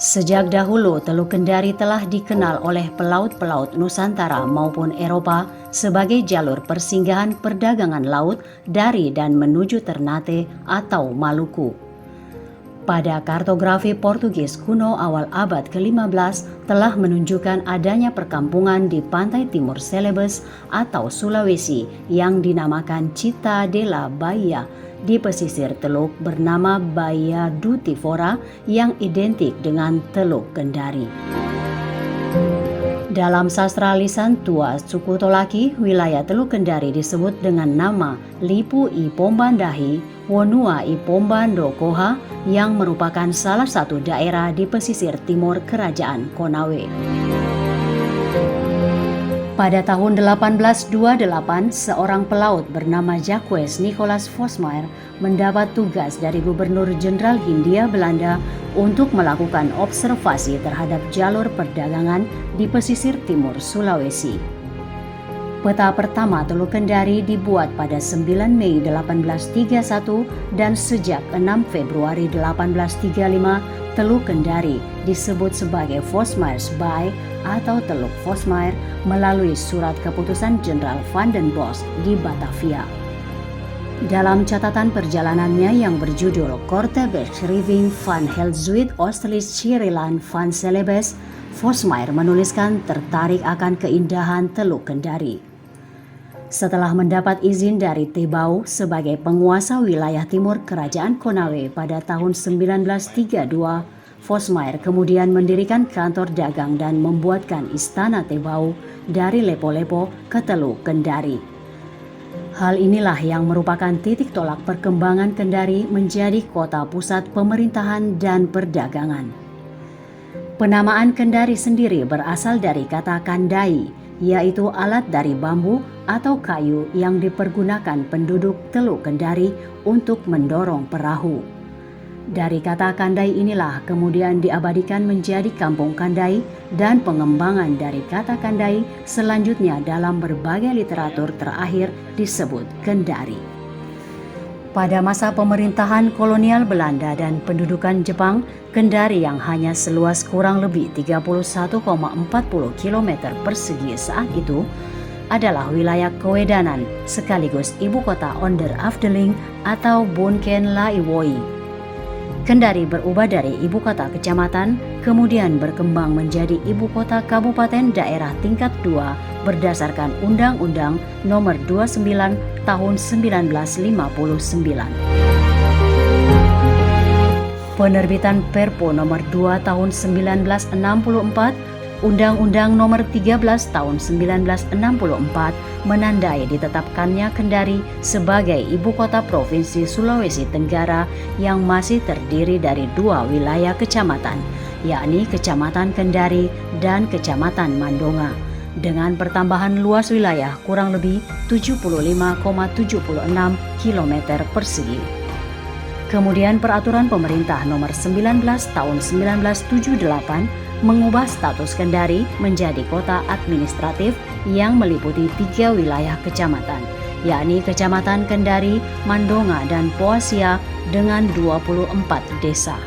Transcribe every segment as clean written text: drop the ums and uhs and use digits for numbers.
Sejak dahulu, Teluk Kendari telah dikenal oleh pelaut-pelaut Nusantara maupun Eropa sebagai jalur persinggahan perdagangan laut dari dan menuju Ternate atau Maluku. Pada kartografi Portugis kuno awal abad ke-15 telah menunjukkan adanya perkampungan di pantai timur Celebes atau Sulawesi yang dinamakan Città della Baia di pesisir teluk bernama Baia do Tivora yang identik dengan Teluk Kendari. Dalam sastra lisan tua suku Tolaki, wilayah Teluk Kendari disebut dengan nama Lipu i Pombandahi, Wonua i Pombandokoha yang merupakan salah satu daerah di pesisir timur Kerajaan Konawe. Pada tahun 1828, seorang pelaut bernama Jacques Nicolas Vosmaer mendapat tugas dari Gubernur Jenderal Hindia Belanda untuk melakukan observasi terhadap jalur perdagangan di pesisir timur Sulawesi. Peta pertama Teluk Kendari dibuat pada 9 Mei 1831 dan sejak 6 Februari 1835, Teluk Kendari disebut sebagai Vosmaers Bay atau Teluk Vosmaer melalui surat keputusan Jenderal Van den Bosch di Batavia. Dalam catatan perjalanannya yang berjudul Korte Beschrijving van het Zuid-Oostelijk-Schiereiland van Celebes, Vosmaer menuliskan tertarik akan keindahan Teluk Kendari. Setelah mendapat izin dari Tebau sebagai penguasa wilayah timur Kerajaan Konawe pada tahun 1932, Vosmaer kemudian mendirikan kantor dagang dan membuatkan istana Tebau dari Lepo-Lepo ke Teluk Kendari. Hal inilah yang merupakan titik tolak perkembangan Kendari menjadi kota pusat pemerintahan dan perdagangan. Penamaan Kendari sendiri berasal dari kata kandai, yaitu alat dari bambu atau kayu yang dipergunakan penduduk Teluk Kendari untuk mendorong perahu. Dari kata kandai inilah kemudian diabadikan menjadi Kampung Kandai dan pengembangan dari kata kandai selanjutnya dalam berbagai literatur terakhir disebut Kendari. Pada masa pemerintahan kolonial Belanda dan pendudukan Jepang, Kendari yang hanya seluas kurang lebih 31,40 km persegi saat itu adalah wilayah kewedanan sekaligus ibu kota Onder Afdeling atau Bunken Laiwoi. Kendari berubah dari ibu kota kecamatan, kemudian berkembang menjadi ibu kota kabupaten daerah tingkat 2 berdasarkan Undang-Undang Nomor 29 Tahun 1959. Penerbitan Perpu Nomor 2 Tahun 1964, Undang-Undang Nomor 13 Tahun 1964 menandai ditetapkannya Kendari sebagai ibu kota provinsi Sulawesi Tenggara yang masih terdiri dari 2 wilayah kecamatan, yakni Kecamatan Kendari dan Kecamatan Mandonga, dengan pertambahan luas wilayah kurang lebih 75,76 km persegi. Kemudian Peraturan Pemerintah Nomor 19 Tahun 1978 mengubah status Kendari menjadi kota administratif yang meliputi 3 wilayah kecamatan, yakni Kecamatan Kendari, Mandonga, dan Poasia dengan 24 desa.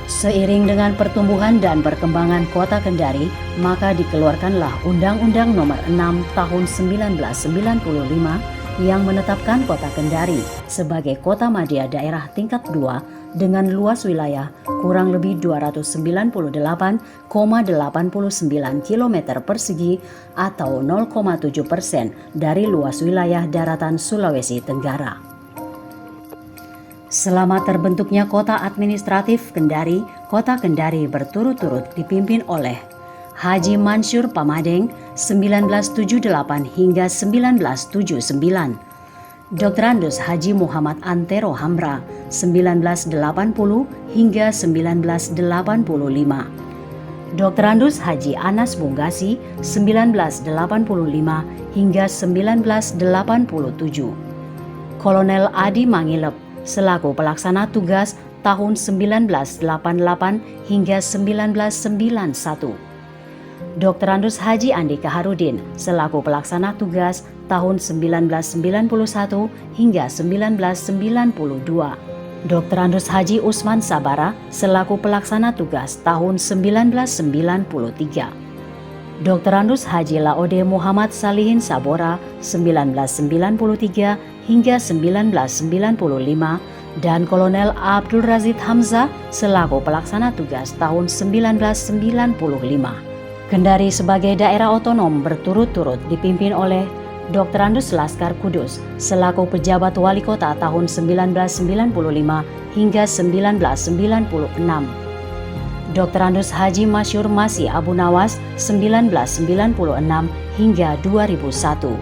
Seiring dengan pertumbuhan dan perkembangan kota Kendari, maka dikeluarkanlah Undang-Undang Nomor 6 Tahun 1995 yang menetapkan kota Kendari sebagai kota madya daerah tingkat 2 dengan luas wilayah kurang lebih 298,89 km persegi atau 0,7% dari luas wilayah daratan Sulawesi Tenggara. Selama terbentuknya kota administratif Kendari, kota Kendari berturut-turut dipimpin oleh Haji Mansur Pamadeng 1978 hingga 1979, Dr. Andus Haji Muhammad Antero Hamra 1980 hingga 1985, Dr. Andus Haji Anas Bungasi 1985 hingga 1987, Kolonel Adi Mangilep selaku pelaksana tugas tahun 1988 hingga 1991, Dr. Andus Haji Andika Harudin selaku pelaksana tugas tahun 1991 hingga 1992, Dr. Andus Haji Usman Sabara selaku pelaksana tugas tahun 1993. Dr. Andus Haji Laode Muhammad Salihin Sabora 1993 hingga 1995 dan Kolonel Abdul Razid Hamzah selaku pelaksana tugas tahun 1995. Kendari sebagai daerah otonom berturut-turut dipimpin oleh Dr. Andus Laskar Kudus selaku pejabat wali kota tahun 1995 hingga 1996. Dr. Andus Haji Masyur Masih Abu Nawas 1996 hingga 2001.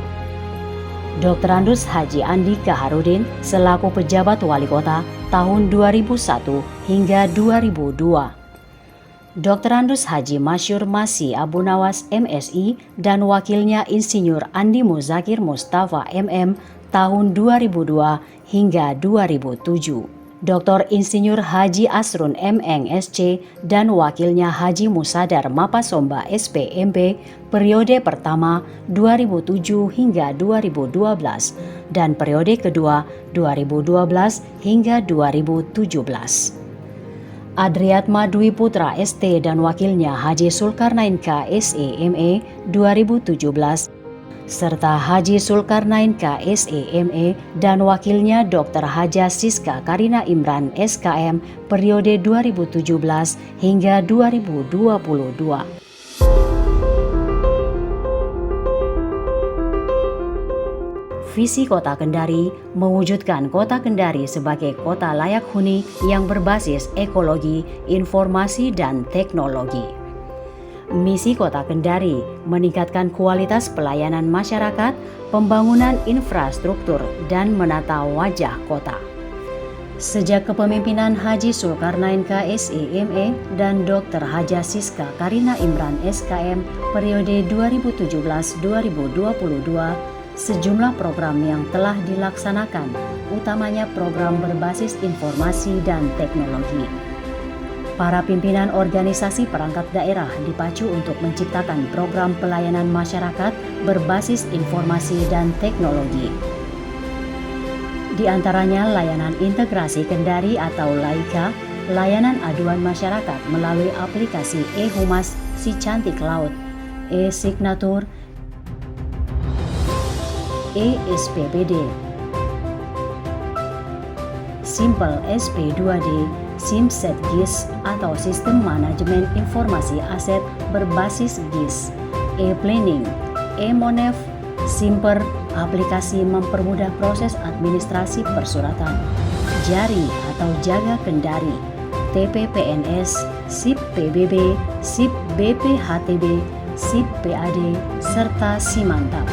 Dr. Andus Haji Andi Kaharudin selaku pejabat wali kota tahun 2001 hingga 2002. Dr. Andus Haji Masyur Masih Abu Nawas MSI dan wakilnya Insinyur Andi Muzakir Mustafa MM tahun 2002 hingga 2007. Dr. Insinyur Haji Asrun MN SC dan wakilnya Haji Musadar Mapasomba SPMB periode pertama 2007 hingga 2012 dan periode kedua 2012 hingga 2017. Adriatma Dwi Putra ST dan wakilnya Haji Sulkarnain K SEME 2017 serta Haji Sulkarnain K SEME dan wakilnya Dr. Haja Siska Karina Imran SKM periode 2017 hingga 2022. Visi Kota Kendari mewujudkan Kota Kendari sebagai kota layak huni yang berbasis ekologi, informasi, dan teknologi. Misi Kota Kendari meningkatkan kualitas pelayanan masyarakat, pembangunan infrastruktur, dan menata wajah kota. Sejak kepemimpinan Haji Sulkarnain K SEME dan Dr. Haja Siska Karina Imran SKM periode 2017-2022, sejumlah program yang telah dilaksanakan, utamanya program berbasis informasi dan teknologi. Para pimpinan organisasi perangkat daerah dipacu untuk menciptakan program pelayanan masyarakat berbasis informasi dan teknologi. Di antaranya layanan integrasi Kendari atau LAIKA, layanan aduan masyarakat melalui aplikasi e-Humas Si Cantik Laut, e-Signatur, e-SPBD, Simple SP2D, SIMSET GIS atau Sistem Manajemen Informasi Aset berbasis GIS, e-Planning, e-Monef, Simper, aplikasi mempermudah proses administrasi persuratan, Jari atau Jaga Kendari, TPPNS, SIP PBB, SIP BPHTB, SIP PAD, serta Simantap.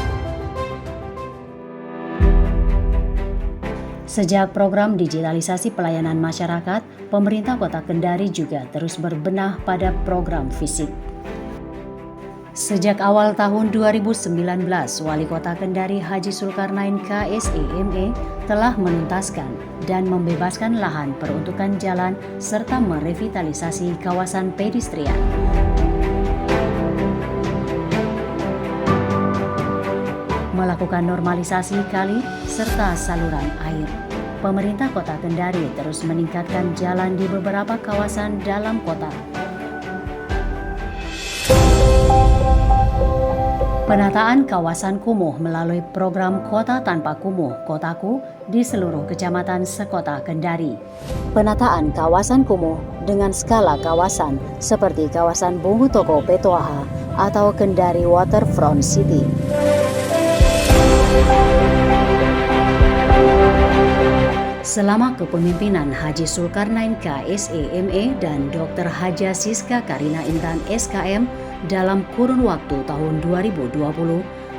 Sejak program digitalisasi pelayanan masyarakat, pemerintah Kota Kendari juga terus berbenah pada program fisik. Sejak awal tahun 2019, Wali Kota Kendari Haji Sulkarnain K SEME telah menuntaskan dan membebaskan lahan peruntukan jalan serta merevitalisasi kawasan pedestrian. Melakukan normalisasi kali serta saluran air. Pemerintah Kota Kendari terus meningkatkan jalan di beberapa kawasan dalam kota. Penataan kawasan kumuh melalui program Kota Tanpa Kumuh Kotaku di seluruh kecamatan sekota Kendari. Penataan kawasan kumuh dengan skala kawasan seperti kawasan Bungu Toko Petoaha atau Kendari Waterfront City. Selama kepemimpinan Haji Sulkarnain K SEME dan Dr. Haja Siska Karina Imran SKM dalam kurun waktu tahun 2020,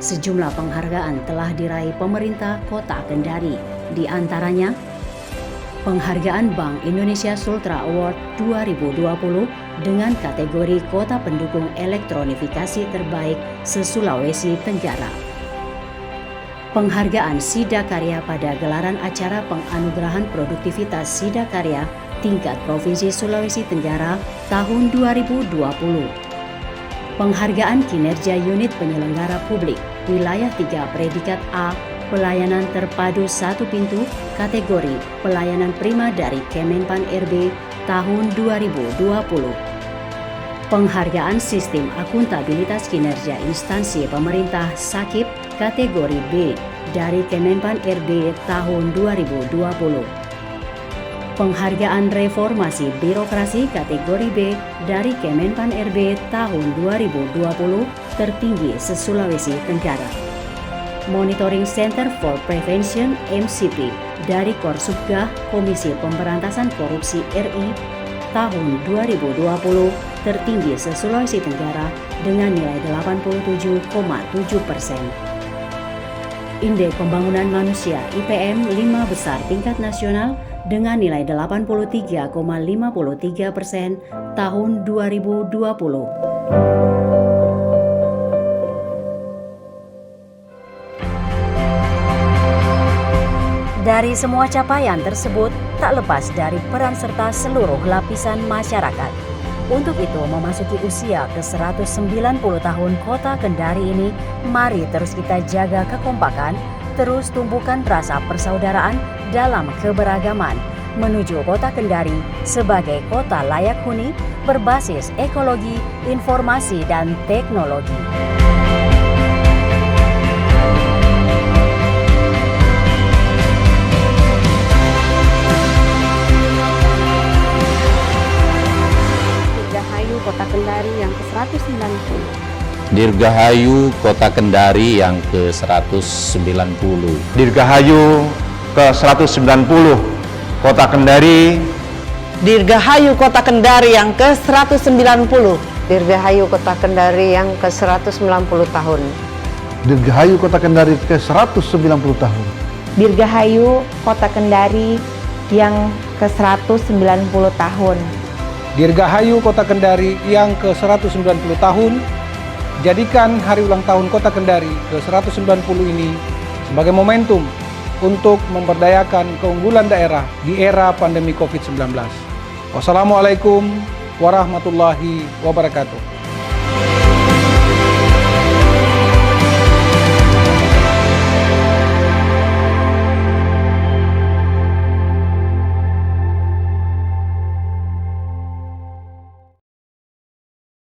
sejumlah penghargaan telah diraih pemerintah Kota Kendari. Di antaranya, penghargaan Bank Indonesia Sultra Award 2020 dengan kategori Kota Pendukung Elektronifikasi Terbaik se-Sulawesi Tenggara. Penghargaan Sida Karya pada gelaran acara penganugerahan produktivitas Sida Karya tingkat Provinsi Sulawesi Tenggara tahun 2020. Penghargaan kinerja unit penyelenggara publik wilayah 3 predikat A pelayanan terpadu satu pintu kategori pelayanan prima dari Kemenpan RB tahun 2020. Penghargaan Sistem Akuntabilitas Kinerja Instansi Pemerintah SAKIP kategori B dari Kemenpan RB tahun 2020. Penghargaan Reformasi Birokrasi kategori B dari Kemenpan RB tahun 2020 tertinggi se-Sulawesi Tenggara. Monitoring Center for Prevention MCP dari Korsubgah Komisi Pemberantasan Korupsi RI tahun 2020 tertinggi se-Sulawesi Tenggara dengan nilai 87,7%. Indeks Pembangunan Manusia IPM 5 besar tingkat nasional dengan nilai 83,53% tahun 2020. Dari semua capaian tersebut, tak lepas dari peran serta seluruh lapisan masyarakat. Untuk itu, memasuki usia ke-190 tahun Kota Kendari ini, mari terus kita jaga kekompakan, terus tumbuhkan rasa persaudaraan dalam keberagaman, menuju Kota Kendari sebagai kota layak huni, berbasis ekologi, informasi, dan teknologi. Kota Kendari yang ke-190. Dirgahayu Kota Kendari yang ke-190. Dirgahayu ke-190 Kota Kendari. Dirgahayu Kota Kendari yang ke-190. Dirgahayu Kota Kendari yang ke-190 tahun. Dirgahayu Kota Kendari ke-190 tahun. Dirgahayu Kota Kendari yang ke-190 tahun. Dirgahayu Kota Kendari yang ke-190 tahun. Jadikan hari ulang tahun Kota Kendari ke-190 ini sebagai momentum untuk memberdayakan keunggulan daerah di era pandemi COVID-19. Wassalamualaikum warahmatullahi wabarakatuh.